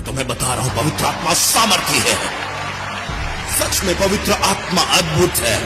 तुम्हें बता रहा हूं, पवित्र आत्मा सामर्थी है। सच में पवित्र आत्मा अद्भुत है।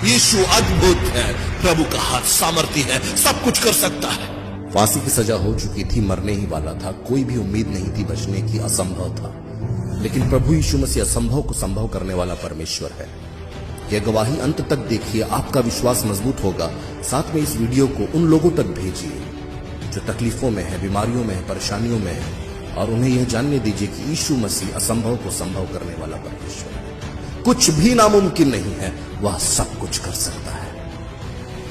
यीशु अद्भुत है। प्रभु का हाथ सामर्थी है, सब कुछ कर सकता है। फांसी की सजा हो चुकी थी, मरने ही वाला था, कोई भी उम्मीद नहीं थी बचने की, असंभव था। लेकिन प्रभु यीशु मसीह असंभव को संभव करने वाला परमेश्वर है। यह गवाही अंत तक देखिए, आपका विश्वास मजबूत होगा। साथ में इस वीडियो को उन लोगों तक भेजिए जो तकलीफों में है, बीमारियों में है, परेशानियों में है, और उन्हें यह जानने दीजिए कि यीशु मसीह असंभव को संभव करने वाला परमेश्वर है। कुछ भी नामुमकिन नहीं है, वह सब कुछ कर सकता है।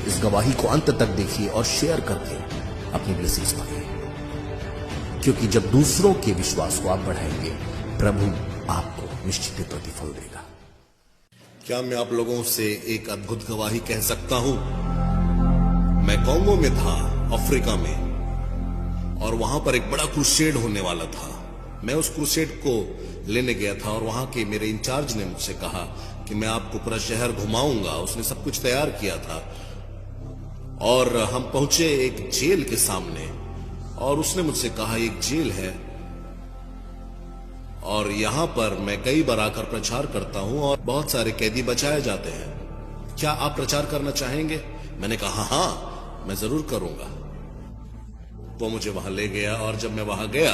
इस गवाही को अंत तक देखिए और शेयर करके अपनी ब्लेसिंग्स पाइए, क्योंकि जब दूसरों के विश्वास को आप बढ़ाएंगे, प्रभु आपको निश्चित प्रतिफल देगा। क्या मैं आप लोगों से एक अद्भुत गवाही कह सकता हूं? मैं कॉन्गो में था, अफ्रीका में, और वहां पर एक बड़ा क्रूसेड होने वाला था। मैं उस क्रूसेड को लेने गया था और वहां के मेरे इंचार्ज ने मुझसे कहा कि मैं आपको पूरा शहर घुमाऊंगा। उसने सब कुछ तैयार किया था और हम पहुंचे एक जेल के सामने, और उसने मुझसे कहा एक जेल है और यहां पर मैं कई बार आकर प्रचार करता हूं और बहुत सारे कैदी बचाए जाते हैं। क्या आप प्रचार करना चाहेंगे? मैंने कहा हां, मैं जरूर करूंगा। वो मुझे वहां ले गया और जब मैं वहां गया,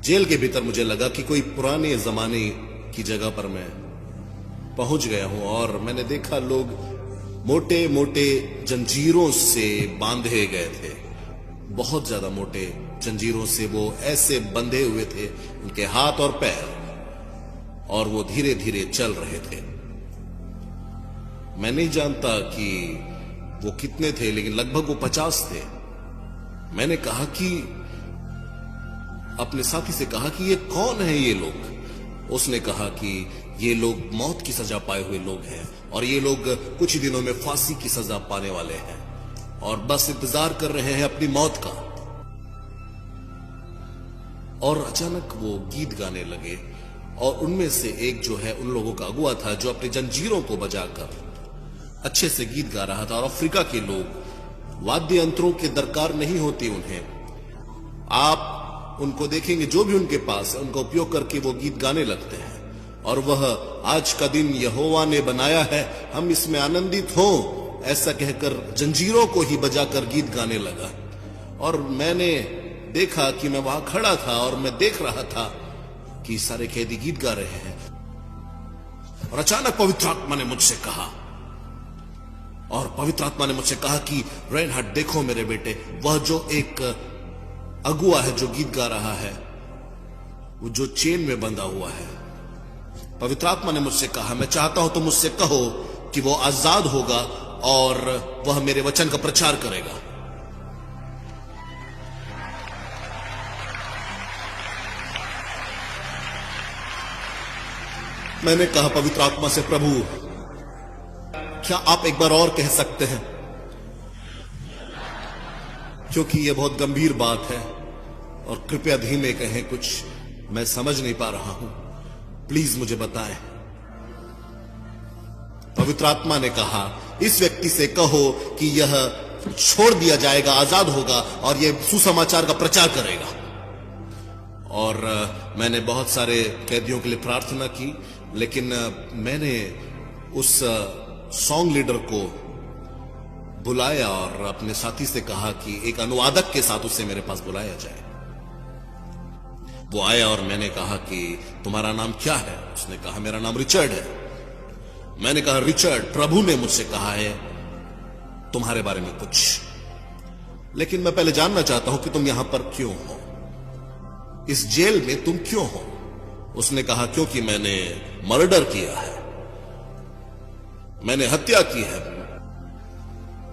जेल के भीतर मुझे लगा कि कोई पुराने जमाने की जगह पर मैं पहुंच गया हूं। और मैंने देखा लोग मोटे मोटे जंजीरों से बांधे गए थे, बहुत ज्यादा मोटे जंजीरों से वो ऐसे बंधे हुए थे, उनके हाथ और पैर, और वो धीरे धीरे चल रहे थे। मैं नहीं जानता कि वो कितने थे, लेकिन लगभग वो 50 थे। मैंने कहा कि अपने साथी से कहा कि ये कौन है ये लोग? उसने कहा कि ये लोग मौत की सजा पाए हुए लोग हैं और ये लोग कुछ ही दिनों में फांसी की सजा पाने वाले हैं और बस इंतजार कर रहे हैं अपनी मौत का। और अचानक वो गीत गाने लगे और उनमें से एक जो है उन लोगों का अगुआ था जो अपने जंजीरों को बजाकर अच्छे से गीत गा रहा था। और अफ्रीका के लोग वाद्य यंत्रों की दरकार नहीं होती उन्हें, आप उनको देखेंगे जो भी उनके पास है उनका उपयोग करके वो गीत गाने लगते हैं। और वह आज का दिन यहोवा ने बनाया है, हम इसमें आनंदित हों, ऐसा कहकर जंजीरों को ही बजाकर गीत गाने लगा। और मैंने देखा कि मैं वहां खड़ा था और मैं देख रहा था कि सारे कैदी गीत गा रहे हैं। और अचानक पवित्र आत्मा ने मुझसे कहा, कि रेनहार्ड देखो मेरे बेटे, वह जो एक अगुआ है जो गीत गा रहा है, वो जो चेन में बंधा हुआ है। पवित्र आत्मा ने मुझसे कहा, मैं चाहता हूं तुम मुझसे कहो कि वो आजाद होगा और वह मेरे वचन का प्रचार करेगा। मैंने कहा पवित्र आत्मा से, प्रभु क्या आप एक बार और कह सकते हैं, क्योंकि यह बहुत गंभीर बात है, और कृपया धीमे कहें, कुछ मैं समझ नहीं पा रहा हूं, प्लीज मुझे बताएं। पवित्र आत्मा ने कहा, इस व्यक्ति से कहो कि यह छोड़ दिया जाएगा, आजाद होगा और यह सुसमाचार का प्रचार करेगा। और मैंने बहुत सारे कैदियों के लिए प्रार्थना की, लेकिन मैंने उस सॉन्ग लीडर को बुलाया और अपने साथी से कहा कि एक अनुवादक के साथ उसे मेरे पास बुलाया जाए। वो आया और मैंने कहा कि तुम्हारा नाम क्या है? उसने कहा मेरा नाम रिचर्ड है। मैंने कहा रिचर्ड, प्रभु ने मुझसे कहा है तुम्हारे बारे में कुछ, लेकिन मैं पहले जानना चाहता हूं कि तुम यहां पर क्यों हो, इस जेल में तुम क्यों हो? उसने कहा क्योंकि मैंने मर्डर किया है, मैंने हत्या की है,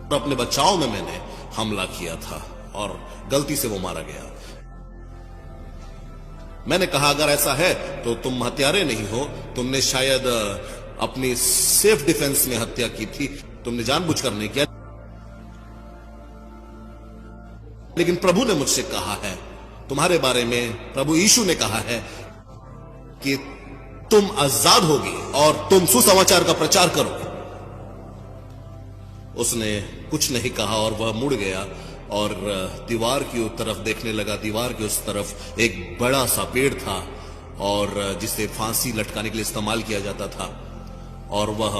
और अपने बचाव में मैंने हमला किया था और गलती से वो मारा गया। मैंने कहा अगर ऐसा है तो तुम हत्यारे नहीं हो, तुमने शायद अपनी सेल्फ डिफेंस में हत्या की थी, तुमने जानबूझकर नहीं किया। लेकिन प्रभु ने मुझसे कहा है तुम्हारे बारे में, प्रभु यीशु ने कहा है कि तुम आजाद होगे और तुम सुसमाचार का प्रचार करोगे। उसने कुछ नहीं कहा और वह मुड़ गया और दीवार की तरफ देखने लगा। दीवार के उस तरफ एक बड़ा सा पेड़ था और जिसे फांसी लटकाने के लिए इस्तेमाल किया जाता था। और वह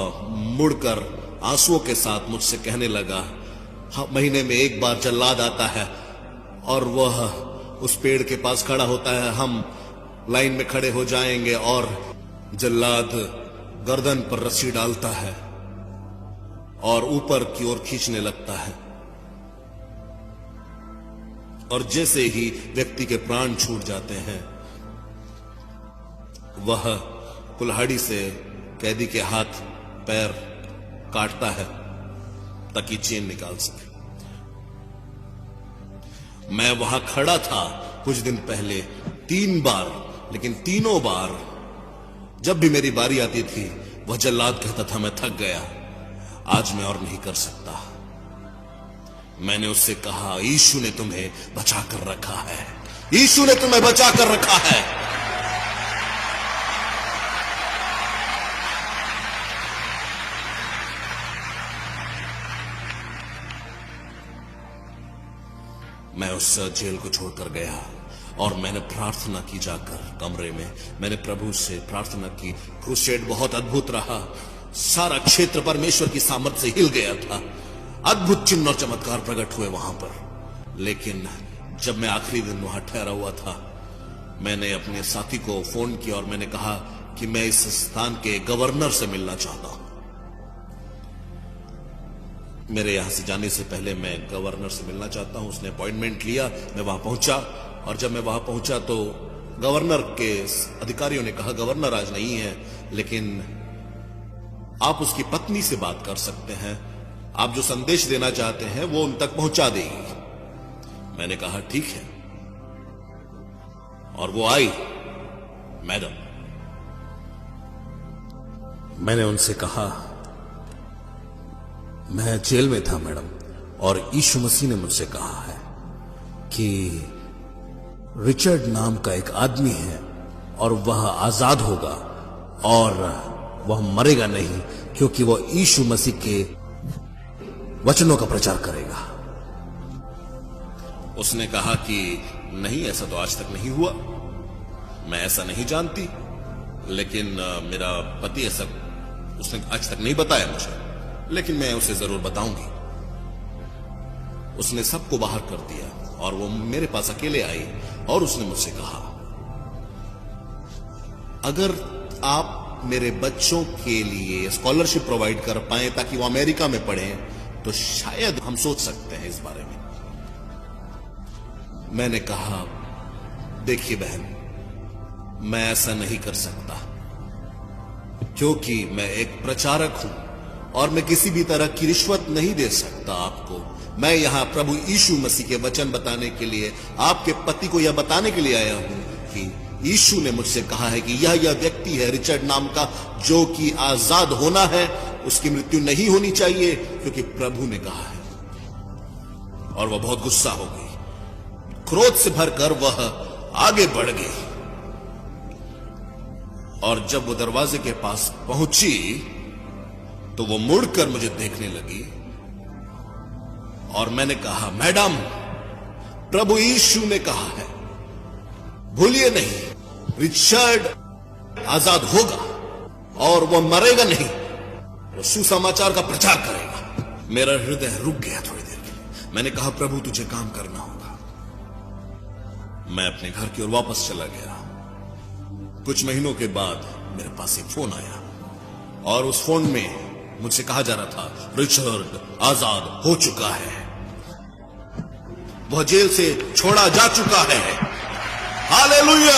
मुड़कर आंसुओं के साथ मुझसे कहने लगा, महीने में एक बार जल्लाद आता है और वह उस पेड़ के पास खड़ा होता है, हम लाइन में खड़े हो जाएंगे और जल्लाद गर्दन पर रस्सी डालता है और ऊपर की ओर खींचने लगता है, और जैसे ही व्यक्ति के प्राण छूट जाते हैं वह कुल्हाड़ी से कैदी के हाथ पैर काटता है ताकि चेन निकाल सके। मैं वहां खड़ा था कुछ दिन पहले 3 बार, लेकिन तीनों बार जब भी मेरी बारी आती थी वह जल्लाद कहता था, मैं थक गया, आज मैं और नहीं कर सकता। मैंने उससे कहा, यीशु ने तुम्हें बचा कर रखा है, यीशु ने तुम्हें बचा कर रखा है। मैं उस जेल को छोड़कर गया और मैंने प्रार्थना की जाकर कमरे में। मैंने प्रभु से प्रार्थना की। क्रूसेड बहुत अद्भुत रहा। सारा क्षेत्र परमेश्वर की सामर्थ से हिल गया था। अद्भुत चिन्ह और चमत्कार प्रकट हुए वहां पर। लेकिन जब मैं आखिरी दिन वहां ठहरा हुआ था, मैंने अपने साथी को फोन किया और मैंने कहा कि मैं इस स्थान के गवर्नर से मिलना चाहता हूं। मेरे यहां से जाने से पहले मैं गवर्नर से मिलना चाहता हूं। उसने अपॉइंटमेंट लिया, मैं वहां पहुंचा और जब मैं वहां पहुंचा तो गवर्नर के अधिकारियों ने कहा, गवर्नर आज नहीं है, लेकिन आप उसकी पत्नी से बात कर सकते हैं, आप जो संदेश देना चाहते हैं वो उन तक पहुंचा देगी। मैंने कहा ठीक है, और वो आई। मैडम, मैंने उनसे कहा, मैं जेल में था मैडम, और यीशु मसीह ने मुझसे कहा है कि रिचर्ड नाम का एक आदमी है और वह आजाद होगा और वह मरेगा नहीं, क्योंकि वह यीशु मसीह के वचनों का प्रचार करेगा। उसने कहा कि नहीं, ऐसा तो आज तक नहीं हुआ, मैं ऐसा नहीं जानती, लेकिन मेरा पति ऐसा उसने आज तक नहीं बताया मुझे, लेकिन मैं उसे जरूर बताऊंगी। उसने सबको बाहर कर दिया और वो मेरे पास अकेले आई और उसने मुझसे कहा, अगर आप मेरे बच्चों के लिए स्कॉलरशिप प्रोवाइड कर पाए ताकि वो अमेरिका में पढ़ें तो शायद हम सोच सकते हैं इस बारे में। मैंने कहा, देखिए बहन, मैं ऐसा नहीं कर सकता, क्योंकि मैं एक प्रचारक हूं और मैं किसी भी तरह की रिश्वत नहीं दे सकता आपको। मैं यहां प्रभु यीशु मसीह के वचन बताने के लिए, आपके पति को यह बताने के लिए आया हूं कि यीशु ने मुझसे कहा है कि यह व्यक्ति है रिचर्ड नाम का, जो कि आजाद होना है, उसकी मृत्यु नहीं होनी चाहिए, क्योंकि प्रभु ने कहा है। और वह बहुत गुस्सा हो गई, क्रोध से भरकर वह आगे बढ़ गई, और जब वो दरवाजे के पास पहुंची तो वो मुड़कर मुझे देखने लगी और मैंने कहा, मैडम, प्रभु यीशु ने कहा है, भूलिए नहीं, रिचर्ड आजाद होगा और वह मरेगा नहीं, वो सुसमाचार का प्रचार करेगा। मेरा हृदय रुक गया थोड़ी देर के लिए। मैंने कहा, प्रभु तुझे काम करना होगा। मैं अपने घर की ओर वापस चला गया। कुछ महीनों के बाद मेरे पास एक फोन आया और उस फोन में मुझसे कहा जा रहा था, रिचर्ड आजाद हो चुका है, वह जेल से छोड़ा जा चुका है। हालेलुया!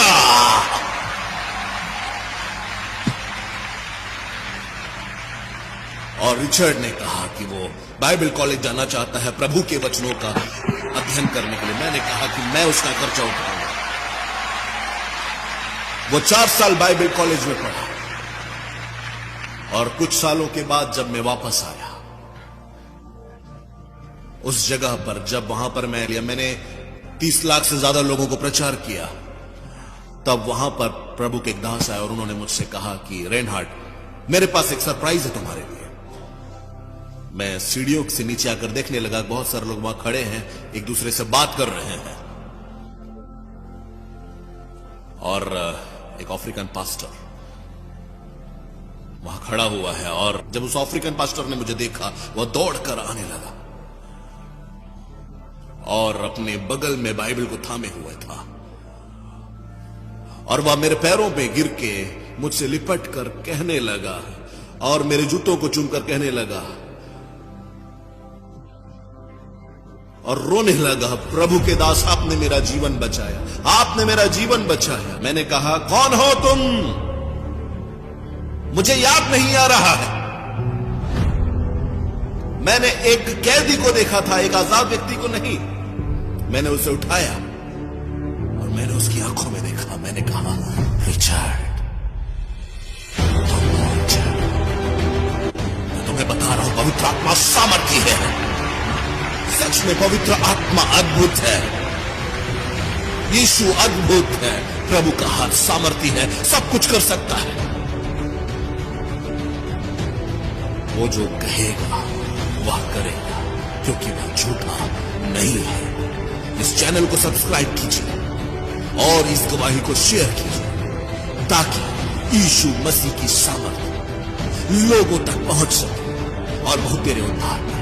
और रिचर्ड ने कहा कि वो बाइबल कॉलेज जाना चाहता है प्रभु के वचनों का अध्ययन करने के लिए। मैंने कहा कि मैं उसका खर्चा उठाऊंगा। वो 4 साल बाइबल कॉलेज में पढ़ा और कुछ सालों के बाद जब मैं वापस आया उस जगह पर, जब वहां पर मैंने 30 लाख से ज्यादा लोगों को प्रचार किया, तब वहां पर प्रभु के एक दास आए और उन्होंने मुझसे कहा कि रेनहार्ड, मेरे पास एक सरप्राइज है तुम्हारे लिए। मैं सीढ़ियों से नीचे आकर देखने लगा, बहुत सारे लोग वहां खड़े हैं, एक दूसरे से बात कर रहे हैं। और एक अफ्रीकन पास्टर वहां खड़ा हुआ है, और जब उस अफ्रीकन पास्टर ने मुझे देखा, वह दौड़कर आने लगा और अपने बगल में बाइबल को थामे हुए था, और वह मेरे पैरों पे गिर के मुझसे लिपट कर कहने लगा और मेरे जूतों को चूमकर कहने लगा और रोने लगा, प्रभु के दास, आपने मेरा जीवन बचाया, आपने मेरा जीवन बचाया। मैंने कहा, कौन हो तुम? मुझे याद नहीं आ रहा है। मैंने एक कैदी को देखा था, एक आजाद व्यक्ति को नहीं। मैंने उसे उठाया और मैंने उसकी आंखों में देखा। मैंने कहा, रिचर्ड, मैं तुम्हें बता रहा हूं, पवित्र आत्मा सामर्थी है। सच में पवित्र आत्मा अद्भुत है, यीशु अद्भुत है, प्रभु का हाथ सामर्थी है, सब कुछ कर सकता है। वो जो कहेगा वह करेगा, क्योंकि वह झूठा नहीं है। इस चैनल को सब्सक्राइब कीजिए और इस गवाही को शेयर कीजिए, ताकि यीशु मसीह की सामर्थ लोगों तक पहुंच सके और बहुत तेरे उद्धार